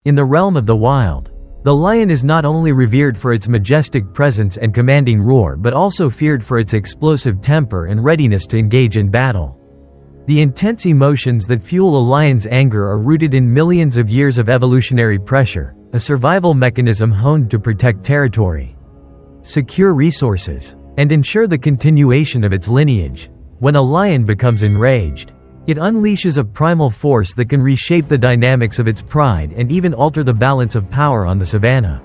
In the realm of the wild, the lion is not only revered for its majestic presence and commanding roar but also feared for its explosive temper and readiness to engage in battle. The intense emotions that fuel a lion's anger are rooted in millions of years of evolutionary pressure, a survival mechanism honed to protect territory, secure resources, and ensure the continuation of its lineage. When a lion becomes enraged, it unleashes a primal force that can reshape the dynamics of its pride and even alter the balance of power on the savanna.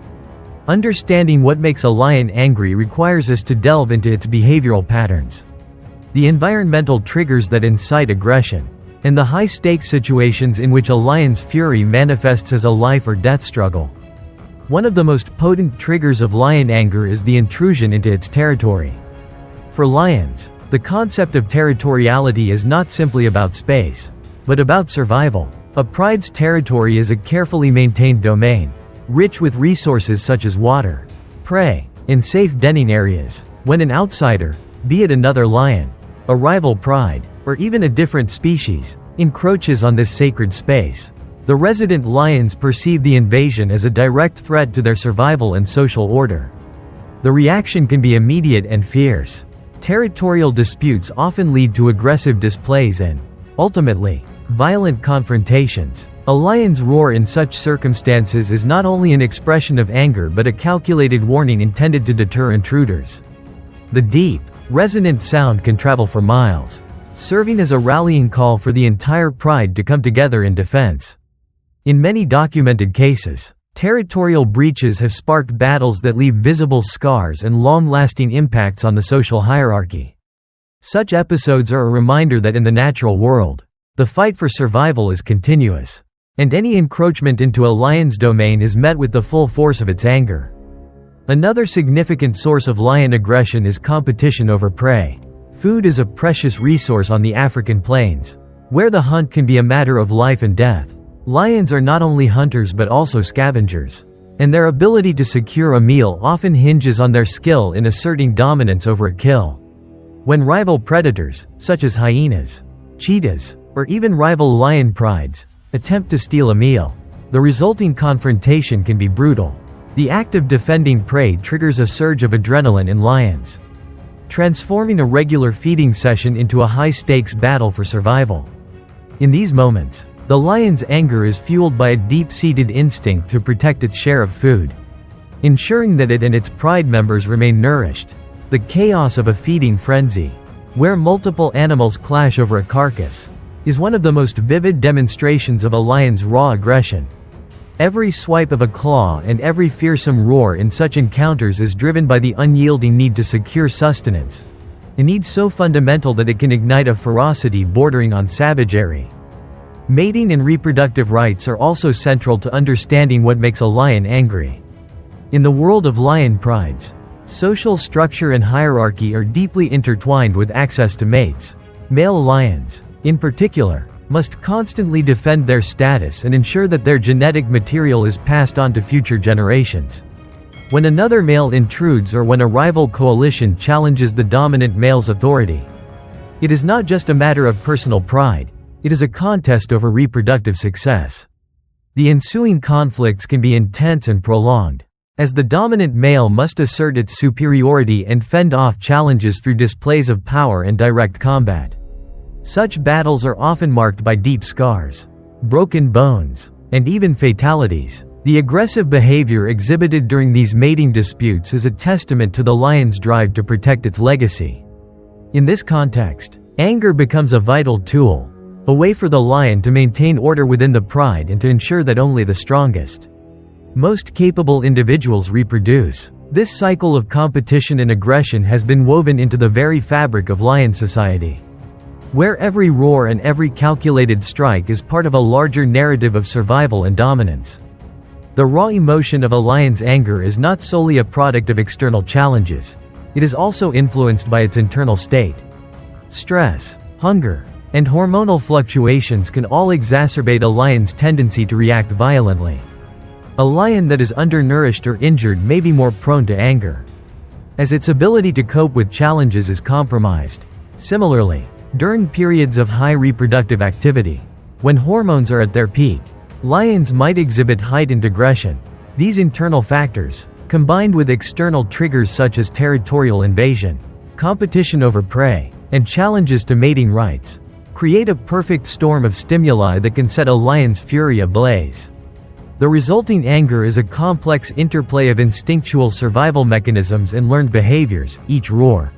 Understanding what makes a lion angry requires us to delve into its behavioral patterns, the environmental triggers that incite aggression, and the high-stakes situations in which a lion's fury manifests as a life or death struggle. One of the most potent triggers of lion anger is the intrusion into its territory. For lions, the concept of territoriality is not simply about space, but about survival. A pride's territory is a carefully maintained domain, rich with resources such as water, prey, and safe denning areas. When an outsider, be it another lion, a rival pride, or even a different species, encroaches on this sacred space, the resident lions perceive the invasion as a direct threat to their survival and social order. The reaction can be immediate and fierce. Territorial disputes often lead to aggressive displays and, ultimately, violent confrontations. A lion's roar in such circumstances is not only an expression of anger but a calculated warning intended to deter intruders. The deep, resonant sound can travel for miles, serving as a rallying call for the entire pride to come together in defense. In many documented cases, territorial breaches have sparked battles that leave visible scars and long-lasting impacts on the social hierarchy. Such episodes are a reminder that in the natural world, the fight for survival is continuous, and any encroachment into a lion's domain is met with the full force of its anger. Another significant source of lion aggression is competition over prey. Food is a precious resource on the African plains, where the hunt can be a matter of life and death. Lions are not only hunters but also scavengers, and their ability to secure a meal often hinges on their skill in asserting dominance over a kill. When rival predators, such as hyenas, cheetahs, or even rival lion prides, attempt to steal a meal, the resulting confrontation can be brutal. The act of defending prey triggers a surge of adrenaline in lions, transforming a regular feeding session into a high-stakes battle for survival. In these moments, the lion's anger is fueled by a deep-seated instinct to protect its share of food, ensuring that it and its pride members remain nourished. The chaos of a feeding frenzy, where multiple animals clash over a carcass, is one of the most vivid demonstrations of a lion's raw aggression. Every swipe of a claw and every fearsome roar in such encounters is driven by the unyielding need to secure sustenance, a need so fundamental that it can ignite a ferocity bordering on savagery. Mating and reproductive rights are also central to understanding what makes a lion angry. In the world of lion prides, social structure and hierarchy are deeply intertwined with access to mates. Male lions, in particular, must constantly defend their status and ensure that their genetic material is passed on to future generations. When another male intrudes or when a rival coalition challenges the dominant male's authority, it is not just a matter of personal pride, it is a contest over reproductive success. The ensuing conflicts can be intense and prolonged, as the dominant male must assert its superiority and fend off challenges through displays of power and direct combat. Such battles are often marked by deep scars, broken bones, and even fatalities. The aggressive behavior exhibited during these mating disputes is a testament to the lion's drive to protect its legacy. In this context, anger becomes a vital tool, a way for the lion to maintain order within the pride and to ensure that only the strongest, most capable individuals reproduce. This cycle of competition and aggression has been woven into the very fabric of lion society, where every roar and every calculated strike is part of a larger narrative of survival and dominance. The raw emotion of a lion's anger is not solely a product of external challenges, it is also influenced by its internal state. Stress, hunger, and hormonal fluctuations can all exacerbate a lion's tendency to react violently. A lion that is undernourished or injured may be more prone to anger, as its ability to cope with challenges is compromised. Similarly, during periods of high reproductive activity, when hormones are at their peak, Lions might exhibit heightened aggression. These internal factors, combined with external triggers such as territorial invasion, competition over prey, and challenges to mating rights, create a perfect storm of stimuli that can set a lion's fury ablaze. The resulting anger is a complex interplay of instinctual survival mechanisms and learned behaviors, each roar,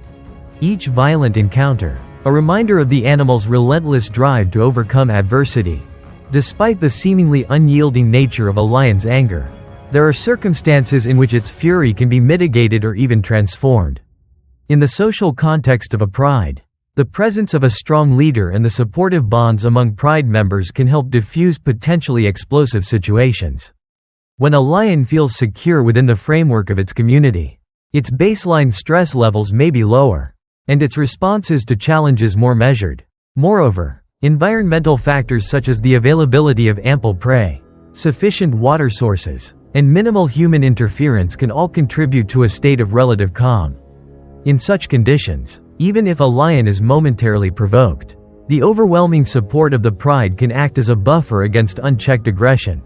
each violent encounter, a reminder of the animal's relentless drive to overcome adversity. Despite the seemingly unyielding nature of a lion's anger, there are circumstances in which its fury can be mitigated or even transformed. In the social context of a pride, the presence of a strong leader and the supportive bonds among pride members can help diffuse potentially explosive situations. When a lion feels secure within the framework of its community, its baseline stress levels may be lower, and its responses to challenges more measured. Moreover, environmental factors such as the availability of ample prey, sufficient water sources, and minimal human interference can all contribute to a state of relative calm. In such conditions, even if a lion is momentarily provoked, the overwhelming support of the pride can act as a buffer against unchecked aggression.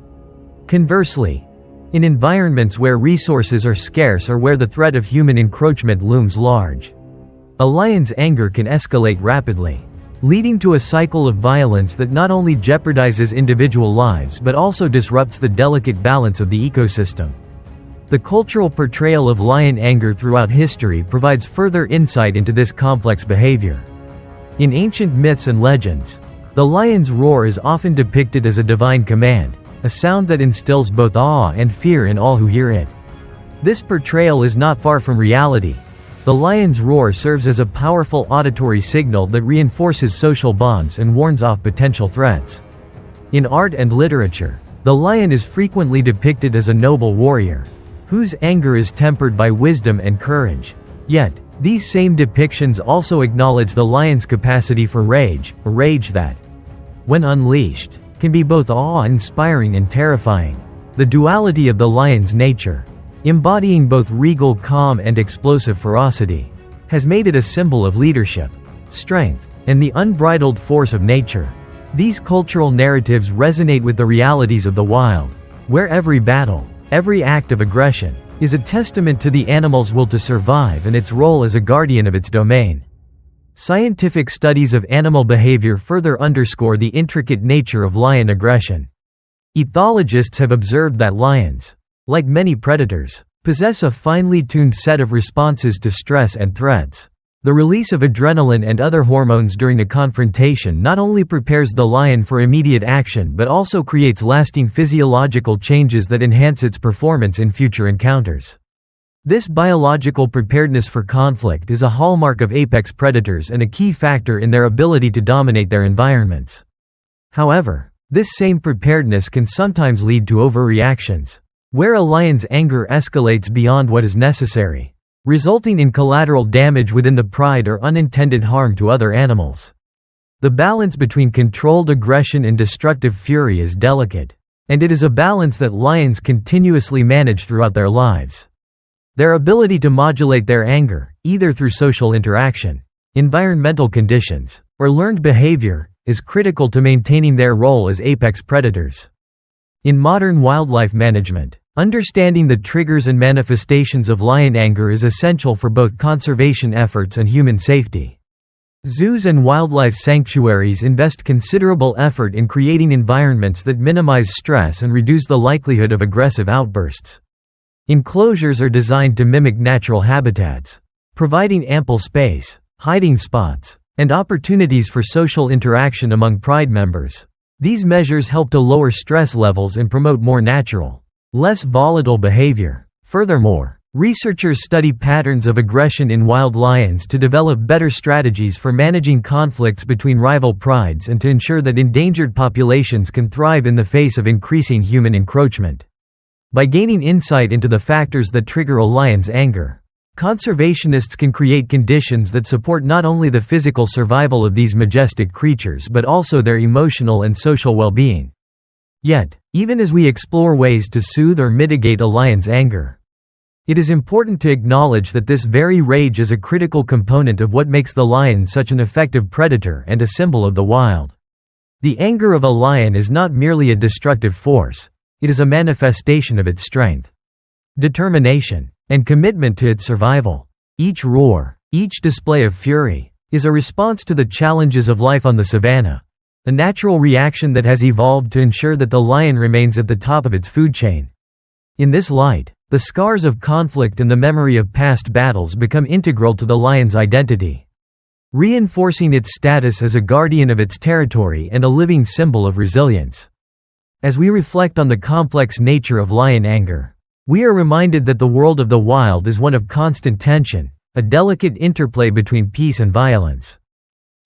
Conversely, in environments where resources are scarce or where the threat of human encroachment looms large, a lion's anger can escalate rapidly, leading to a cycle of violence that not only jeopardizes individual lives but also disrupts the delicate balance of the ecosystem. The cultural portrayal of lion anger throughout history provides further insight into this complex behavior. In ancient myths and legends, the lion's roar is often depicted as a divine command, a sound that instills both awe and fear in all who hear it. This portrayal is not far from reality. The lion's roar serves as a powerful auditory signal that reinforces social bonds and warns off potential threats. In art and literature, the lion is frequently depicted as a noble warrior, whose anger is tempered by wisdom and courage. Yet, these same depictions also acknowledge the lion's capacity for rage, a rage that, when unleashed, can be both awe-inspiring and terrifying. The duality of the lion's nature, embodying both regal calm and explosive ferocity, has made it a symbol of leadership, strength, and the unbridled force of nature. These cultural narratives resonate with the realities of the wild, where every battle, every act of aggression, is a testament to the animal's will to survive and its role as a guardian of its domain. Scientific studies of animal behavior further underscore the intricate nature of lion aggression. Ethologists have observed that lions, like many predators, possess a finely tuned set of responses to stress and threats. The release of adrenaline and other hormones during a confrontation not only prepares the lion for immediate action but also creates lasting physiological changes that enhance its performance in future encounters. This biological preparedness for conflict is a hallmark of apex predators and a key factor in their ability to dominate their environments. However, this same preparedness can sometimes lead to overreactions, where a lion's anger escalates beyond what is necessary, resulting in collateral damage within the pride or unintended harm to other animals. The balance between controlled aggression and destructive fury is delicate, and it is a balance that lions continuously manage throughout their lives. Their ability to modulate their anger, either through social interaction, environmental conditions, or learned behavior, is critical to maintaining their role as apex predators. In modern wildlife management, understanding the triggers and manifestations of lion anger is essential for both conservation efforts and human safety. Zoos and wildlife sanctuaries invest considerable effort in creating environments that minimize stress and reduce the likelihood of aggressive outbursts. Enclosures are designed to mimic natural habitats, providing ample space, hiding spots, and opportunities for social interaction among pride members. These measures help to lower stress levels and promote more natural, less volatile behavior. Furthermore, researchers study patterns of aggression in wild lions to develop better strategies for managing conflicts between rival prides and to ensure that endangered populations can thrive in the face of increasing human encroachment. By gaining insight into the factors that trigger a lion's anger, conservationists can create conditions that support not only the physical survival of these majestic creatures but also their emotional and social well-being. Yet, even as we explore ways to soothe or mitigate a lion's anger, it is important to acknowledge that this very rage is a critical component of what makes the lion such an effective predator and a symbol of the wild. The anger of a lion is not merely a destructive force, it is a manifestation of its strength, determination, and commitment to its survival. Each roar, each display of fury, is a response to the challenges of life on the savanna, a natural reaction that has evolved to ensure that the lion remains at the top of its food chain. In this light, the scars of conflict and the memory of past battles become integral to the lion's identity, reinforcing its status as a guardian of its territory and a living symbol of resilience. As we reflect on the complex nature of lion anger, we are reminded that the world of the wild is one of constant tension, a delicate interplay between peace and violence.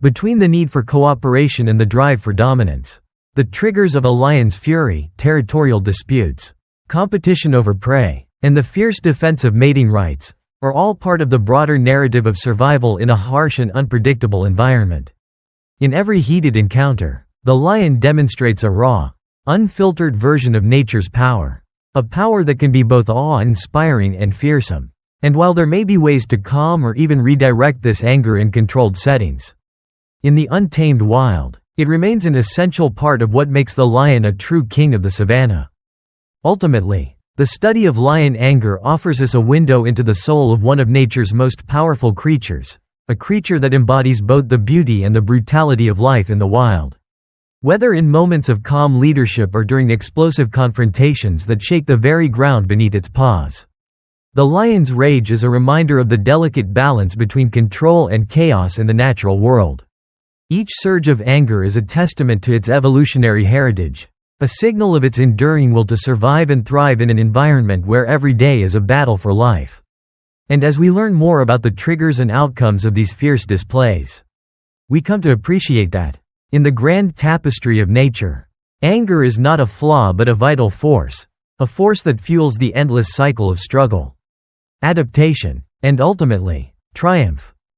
Between the need for cooperation and the drive for dominance, the triggers of a lion's fury, territorial disputes, competition over prey, and the fierce defense of mating rights, are all part of the broader narrative of survival in a harsh and unpredictable environment. In every heated encounter, the lion demonstrates a raw, unfiltered version of nature's power, a power that can be both awe-inspiring and fearsome. And while there may be ways to calm or even redirect this anger in controlled settings, in the untamed wild, it remains an essential part of what makes the lion a true king of the savanna. Ultimately, the study of lion anger offers us a window into the soul of one of nature's most powerful creatures, a creature that embodies both the beauty and the brutality of life in the wild. Whether in moments of calm leadership or during explosive confrontations that shake the very ground beneath its paws, the lion's rage is a reminder of the delicate balance between control and chaos in the natural world. Each surge of anger is a testament to its evolutionary heritage, a signal of its enduring will to survive and thrive in an environment where every day is a battle for life. And as we learn more about the triggers and outcomes of these fierce displays, we come to appreciate that, in the grand tapestry of nature, anger is not a flaw but a vital force, a force that fuels the endless cycle of struggle, adaptation, and ultimately, triumph.